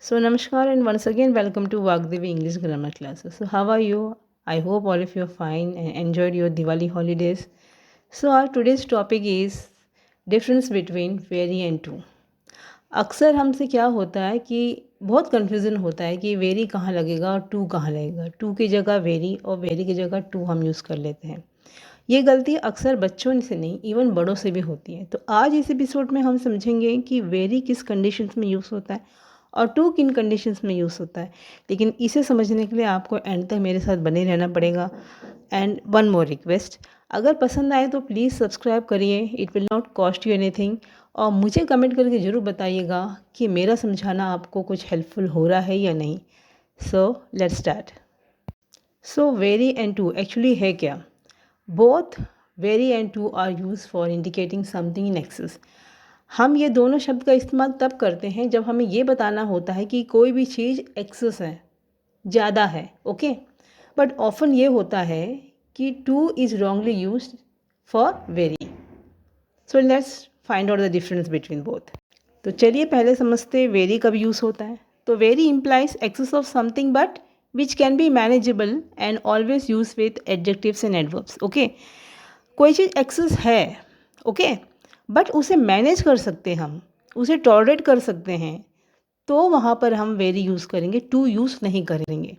So, Namaskar and once again, welcome to Vagdevi English Grammar classes. So, how are you? I hope all of you are fine and enjoyed your Diwali holidays. So, our today's topic is difference between very and to. अक्सर हमसे क्या होता है कि बहुत confusion होता है कि वेरी कहाँ लगेगा और टू कहाँ लगेगा। टू की जगह वेरी और वेरी की जगह टू हम यूज़ कर लेते हैं। ये गलती अक्सर बच्चों से नहीं इवन बड़ों से भी होती है। तो आज इस एपिसोड में हम समझेंगे कि वेरी किस कंडीशंस में यूज़ होता है और टू किन कंडीशंस में यूज़ होता है। लेकिन इसे समझने के लिए आपको एंड तक मेरे साथ बने रहना पड़ेगा। एंड वन मोर रिक्वेस्ट, अगर पसंद आए तो प्लीज़ सब्सक्राइब करिए, it will not cost you anything. और मुझे कमेंट करके ज़रूर बताइएगा कि मेरा समझाना आपको कुछ हेल्पफुल हो रहा है या नहीं। So let's start. So very and too actually है क्या? Both very and too are use for indicating something in excess. हम ये दोनों शब्द का इस्तेमाल तब करते हैं जब हमें ये बताना होता है कि कोई भी चीज़ एक्सेस है, ज़्यादा है, ओके। बट ऑफन ये होता है कि two is wrongly use for very. So let's find out the difference between both. तो चलिए पहले समझते वेरी कब यूज़ होता है। तो very implies excess of something but which can be manageable and always use with adjectives and adverbs, okay. कोई चीज़ एक्सेस है, ओके, बट उसे मैनेज कर सकते हम, उसे टॉलरेट कर सकते हैं, तो वहाँ पर हम वेरी यूज़ करेंगे, टू यूज़ नहीं करेंगे,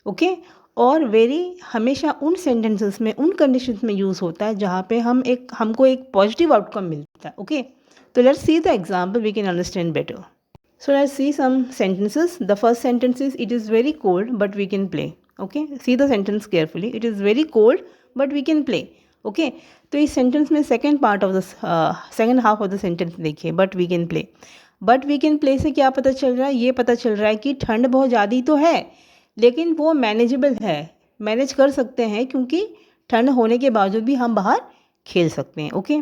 ओके। और वेरी हमेशा उन सेंटेंसेस में, उन कंडीशंस में यूज़ होता है जहाँ पे हमको एक पॉजिटिव आउटकम मिलता है, ओके। तो let's see the example, we can understand better. So let's see some sentences. The first sentence is, it is very cold but we can play. Okay, see the sentence carefully. It is very cold but we can play. Okay, तो इस sentence में second part of the second half of the sentence देखिए, but we can play. But we can play से क्या पता चल रहा है? ये पता चल रहा है कि ठंड बहुत ज़्यादा तो है लेकिन वो मैनेजेबल है, मैनेज कर सकते हैं, क्योंकि ठंड होने के बावजूद भी हम बाहर खेल सकते हैं, ओके।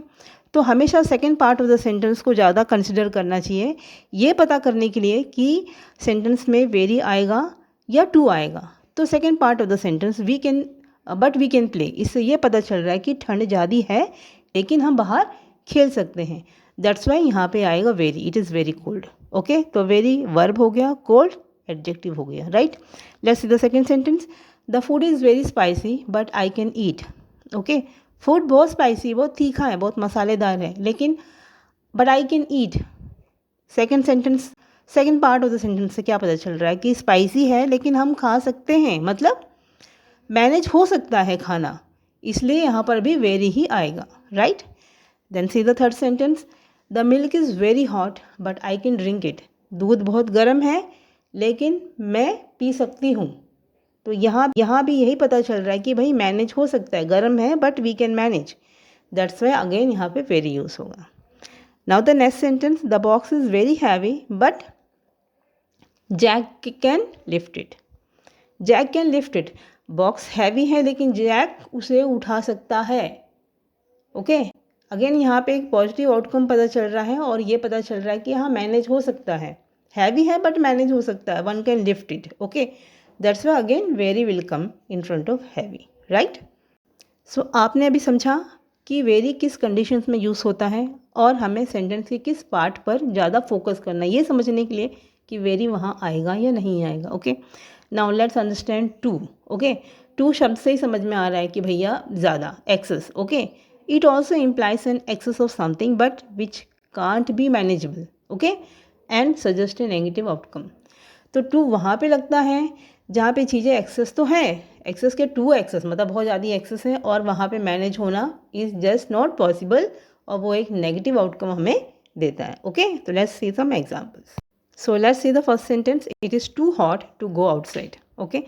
तो हमेशा second part of the sentence को ज़्यादा कंसिडर करना चाहिए, ये पता करने के लिए कि सेंटेंस में वेरी आएगा या टू आएगा। तो second part of the sentence we can but we can play, इससे ये पता चल रहा है कि ठंड ज़्यादा है लेकिन हम बाहर खेल सकते हैं। दैट्स वाई यहाँ पे आएगा very, it is very cold, okay. तो वेरी वर्ब हो गया, कोल्ड एडजेक्टिव हो गया, right. Let's see the second sentence. The food is very spicy but I can eat, okay. Food बहुत स्पाइसी, बहुत तीखा है, बहुत मसालेदार है, लेकिन but I can eat. Second sentence, second part of the sentence से क्या पता चल रहा है कि स्पाइसी है लेकिन हम खा सकते हैं, मतलब मैनेज हो सकता है खाना, इसलिए यहाँ पर भी वेरी ही आएगा, right. Then see the third sentence. The milk is very hot but I can drink it. दूध बहुत गर्म है लेकिन मैं पी सकती हूँ। तो यहाँ भी यही पता चल रहा है कि भाई मैनेज हो सकता है, गर्म है but we can manage. That's why again यहाँ पे वेरी यूज़ होगा। Now the next sentence. The box is very heavy but Jack can lift it. Jack can lift it, box heavy है लेकिन जैक उसे उठा सकता है, ओके। अगेन यहाँ पे एक पॉजिटिव आउटकम पता चल रहा है और ये पता चल रहा है कि हाँ मैनेज हो सकता है, हैवी है बट मैनेज हो सकता है, one can lift it, okay. That's why again very will come in front of heavy, right. So आपने अभी समझा कि वेरी किस कंडीशंस में यूज़ होता है और हमें सेंटेंस के किस पार्ट पर ज़्यादा फोकस करना है, ये समझने के लिए कि वेरी वहाँ आएगा या नहीं आएगा, okay. Now let's understand too, okay. Too शब्द से ही समझ में आ रहा है कि भैया ज़्यादा, excess, okay. It also implies an excess of something but which can't be manageable, okay, and suggest a negative outcome. तो टू वहाँ पे लगता है जहाँ पे चीज़ें एक्सेस तो है, एक्सेस के टू एक्सेस मतलब बहुत ज़्यादा एक्सेस है और वहाँ पे मैनेज होना इज़ जस्ट नॉट पॉसिबल, और वो एक नेगेटिव आउटकम हमें देता है, ओके। तो let's see some examples. So let's see the first sentence. It is too hot to go outside, okay.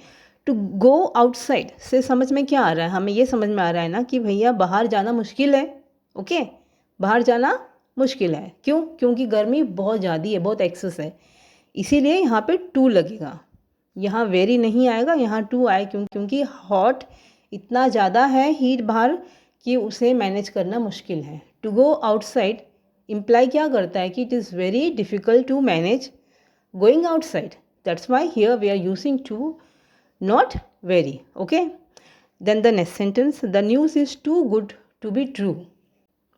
To go outside से समझ में क्या आ रहा है? हमें ये समझ में आ रहा है ना कि भैया बाहर जाना मुश्किल है, ओके। बाहर जाना मुश्किल है, क्यों? क्योंकि गर्मी बहुत ज़्यादा है, बहुत एक्सेस है, इसीलिए यहाँ पे टू लगेगा। यहाँ वेरी नहीं आएगा, यहाँ टू आए, क्योंकि हॉट इतना ज़्यादा है, हीट बाहर, कि उसे मैनेज करना मुश्किल है। टू गो आउटसाइड इम्प्लाई क्या करता है कि it is very difficult to manage going outside. That's why here we are using too, not very, okay. Then the next sentence. The news is too good to be true,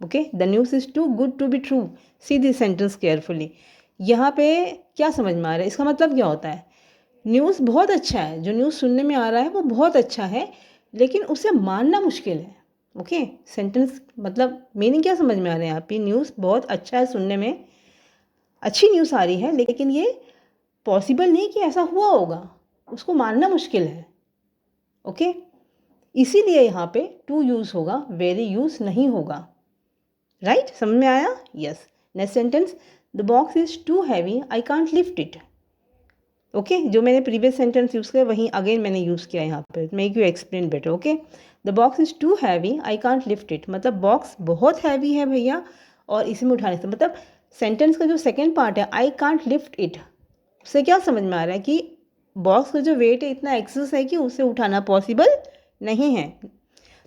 okay. The news is too good to be true. See this sentence carefully. यहाँ पे क्या समझ में आ रहा है, इसका मतलब क्या होता है, न्यूज़ बहुत अच्छा है, जो न्यूज़ सुनने में आ रहा है वो बहुत अच्छा है, लेकिन उसे मानना मुश्किल है। ओके, सेंटेंस मतलब मीनिंग क्या समझ में आ रहा है यहाँ पे, न्यूज़ बहुत अच्छा है, सुनने में अच्छी न्यूज़ आ रही है, लेकिन ये पॉसिबल नहीं कि ऐसा हुआ होगा, उसको मानना मुश्किल है। ओके, इसीलिए यहाँ पे टू यूज़ होगा, वेरी यूज़ नहीं होगा। राइट, समझ में आया? Yes. Next sentence, the box is too heavy, I can't lift it. Okay, जो मैंने प्रीवियस सेंटेंस यूज़ किया वहीं अगेन मैंने यूज़ किया यहाँ पे, make you explain better. Okay, the box is too heavy, I can't lift it, मतलब box बहुत हैवी है भैया और इसे में उठाने से, मतलब सेंटेंस का जो सेकेंड पार्ट है आई कांट लिफ्ट इट, उससे क्या समझ में आ रहा है कि बॉक्स का जो वेट है इतना एक्सेस है कि उसे उठाना पॉसिबल नहीं है,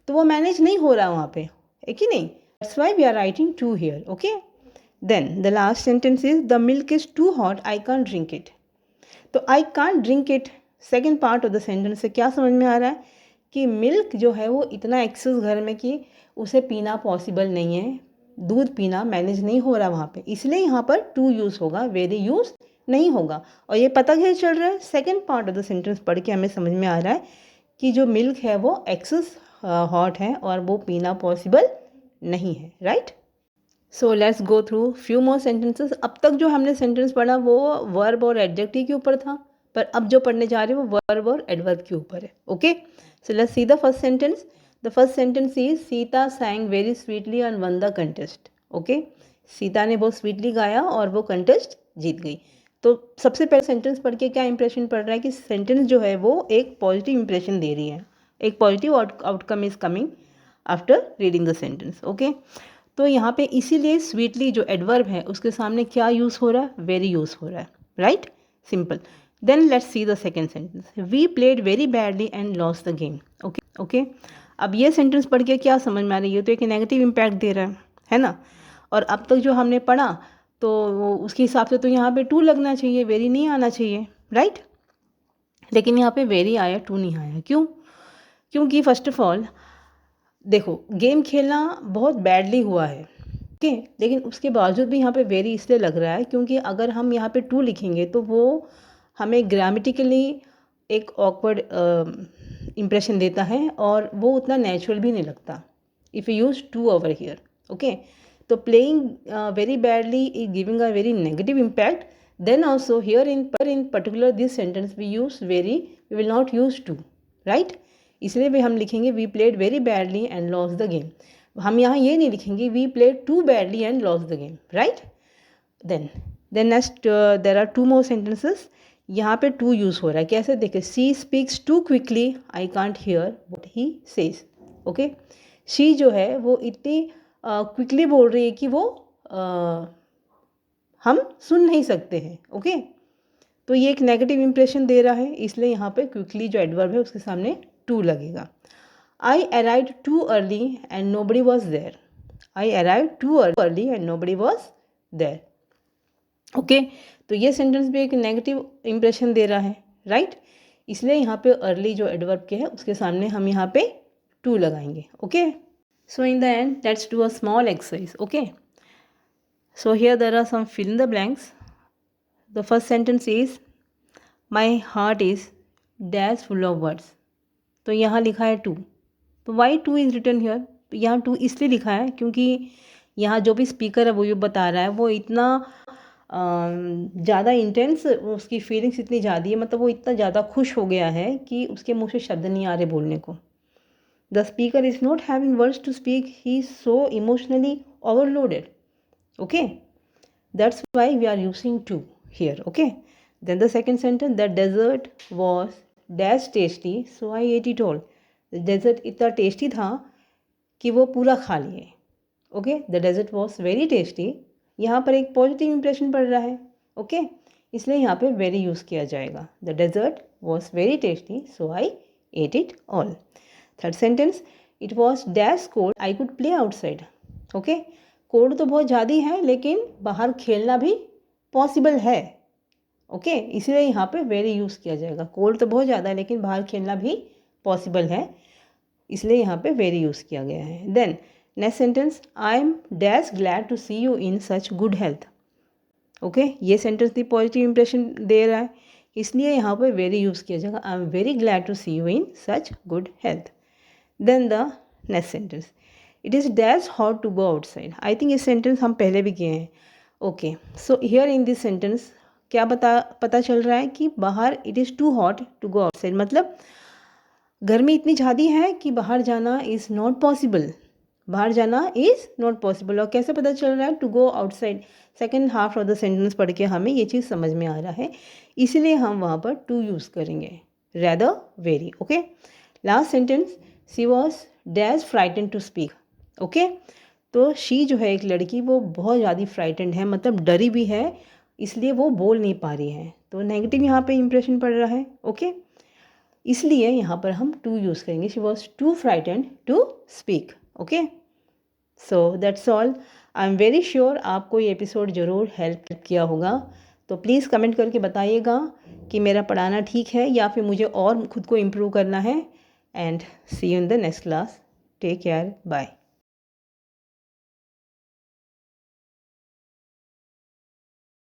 तो वो मैनेज नहीं हो रहा वहाँ पे, है कि नहीं? That's why we are writing to here. Okay, then the last sentence is the milk is too hot, I can't drink it. तो I can't drink it second part of the sentence से क्या समझ में आ रहा है कि milk जो है वो इतना एक्सेस घर में कि उसे पीना पॉसिबल नहीं है, दूध पीना मैनेज नहीं हो रहा वहाँ पे, इसलिए यहाँ पर टू यूज़ होगा, वेरी यूज़ नहीं होगा। और ये पता क्या चल रहा है, second part of the sentence पढ़ के हमें समझ में आ रहा है कि जो मिल्क है वो एक्सेस हॉट है और वो पीना पॉसिबल नहीं है। Right, so let's go through few more sentences. अब तक जो हमने सेंटेंस पढ़ा वो वर्ब और एडजेक्टिव के ऊपर था, पर अब जो पढ़ने जा रहे हैं वो वर्ब और एडवर्ब के ऊपर है। Okay, so let's see the first sentence. The first sentence is Sita सैंग very sweetly and one the contest. Okay, Sita ने बहुत स्वीटली गाया और वो कंटेस्ट जीत गई। तो सबसे पहले सेंटेंस पढ़ के क्या इंप्रेशन पड़ रहा है कि सेंटेंस जो है वो एक पॉजिटिव इंप्रेशन दे रही है, एक positive outcome is coming after reading the sentence. Okay, तो यहाँ पे इसीलिए स्वीटली जो एडवर्ब है उसके सामने क्या यूज़ हो रहा है, वेरी यूज़ हो रहा है। Right, simple. Then let's see the second sentence, we played very badly and loss the game. Okay okay, अब ये सेंटेंस पढ़ के क्या समझ में आ रही है, तो एक नेगेटिव इम्पैक्ट दे रहा है ना। और अब तक जो हमने पढ़ा तो उसके हिसाब से तो यहाँ पे टू लगना चाहिए, वेरी नहीं आना चाहिए। राइट, लेकिन यहाँ पे वेरी आया, टू नहीं आया। क्यों? क्योंकि फर्स्ट ऑफ ऑल देखो, गेम खेलना बहुत बैडली हुआ है, ओके, लेकिन उसके बावजूद भी यहाँ पे वेरी इसलिए लग रहा है क्योंकि अगर हम यहाँ पे टू लिखेंगे तो वो हमें ग्रामेटिकली एक ऑकवर्ड इम्प्रेशन देता है और वो उतना नेचुरल भी नहीं लगता if you use too over here. Okay, तो playing very badly is giving a very negative impact. Then also here in particular this sentence we use very, we will not use too. Right, इसलिए भी हम लिखेंगे we played very badly and loss the game. हम यहाँ ये नहीं लिखेंगे we played too badly and loss the game. Right, then next there are two more sentences. यहाँ पे टू यूज़ हो रहा है, कैसे देखिए, she speaks too quickly, I can't hear what he says. Okay, she जो है वो इतनी क्विकली बोल रही है कि वो हम सुन नहीं सकते हैं। ओके, तो ये एक नेगेटिव इंप्रेशन दे रहा है, इसलिए यहाँ पे क्विकली जो एडवर्ब है उसके सामने टू लगेगा। I arrived too early and nobody was there. I arrived too early and nobody was there. Okay, तो ये सेंटेंस भी एक नेगेटिव इंप्रेशन दे रहा है। राइट, इसलिए यहाँ पे अर्ली जो एडवर्ब के है उसके सामने हम यहाँ पे टू लगाएंगे। Okay, so in the end let's do a small exercise. Okay, so here there are some fill in the blanks. The first sentence is my heart is dash full of words. तो यहाँ लिखा है too, तो why too is written here, तो यहाँ to इसलिए लिखा है क्योंकि यहाँ जो भी स्पीकर है वो ये बता रहा है वो इतना ज़्यादा इंटेंस, उसकी फीलिंग्स इतनी ज़्यादा है, मतलब वो इतना ज़्यादा खुश हो गया है कि उसके मुंह से शब्द नहीं आ रहे बोलने को। The speaker is not having words to speak, he is so emotionally overloaded. Okay, that's why we are using too here. Okay, then the second sentence, the dessert was dash tasty so I ate it all. Dessert इतना tasty था कि वो पूरा खा लिए। Okay, the dessert was very tasty, यहाँ पर एक पॉजिटिव इंप्रेशन पड़ रहा है। ओके, इसलिए यहाँ पे वेरी यूज़ किया जाएगा। The dessert was very tasty so I ate it all. Third sentence, it was dash cold I could play outside. Okay, cold तो बहुत ज़्यादा है लेकिन बाहर खेलना भी पॉसिबल है। ओके, इसलिए यहाँ पे वेरी यूज़ किया जाएगा। कोल्ड तो बहुत ज़्यादा है लेकिन बाहर खेलना भी पॉसिबल है, इसलिए यहाँ पे वेरी यूज़ किया गया है। Then next sentence, I am dash glad to see you in such good health. Okay, ये सेंटेंस भी पॉजिटिव इंप्रेशन दे रहा है, इसलिए यहाँ पर वेरी यूज़ किया जाएगा। I am very glad to see you in such good health. Then the next sentence, it is dash hot to go outside. I think ये सेंटेंस हम पहले भी किए हैं। Okay, so here in this sentence क्या पता चल रहा है कि बाहर it is too hot to go outside, मतलब गर्मी इतनी ज़्यादा है कि बाहर जाना इज़ नॉट पॉसिबल, बाहर जाना इज़ नॉट पॉसिबल। और कैसे पता चल रहा है? To go outside, second half of the sentence पढ़ के हमें ये चीज़ समझ में आ रहा है, इसीलिए हम वहाँ पर टू यूज़ करेंगे, rather very. Okay, last sentence, she was dash frightened to speak. Okay, तो शी जो है एक लड़की, वो बहुत ज़्यादा फ्राइटेंड है, मतलब डरी भी है, इसलिए वो बोल नहीं पा रही है, तो नेगेटिव यहाँ पे इंप्रेशन पड़ रहा है। ओके, इसलिए यहाँ पर हम टू यूज़ करेंगे, she was too frightened to speak. Okay, so that's all. I am very sure आपको ये एपिसोड ज़रूर हेल्प किया होगा, तो प्लीज़ कमेंट करके बताइएगा कि मेरा पढ़ाना ठीक है या फिर मुझे और खुद को इम्प्रूव करना है। And see you in the next class, take care, bye.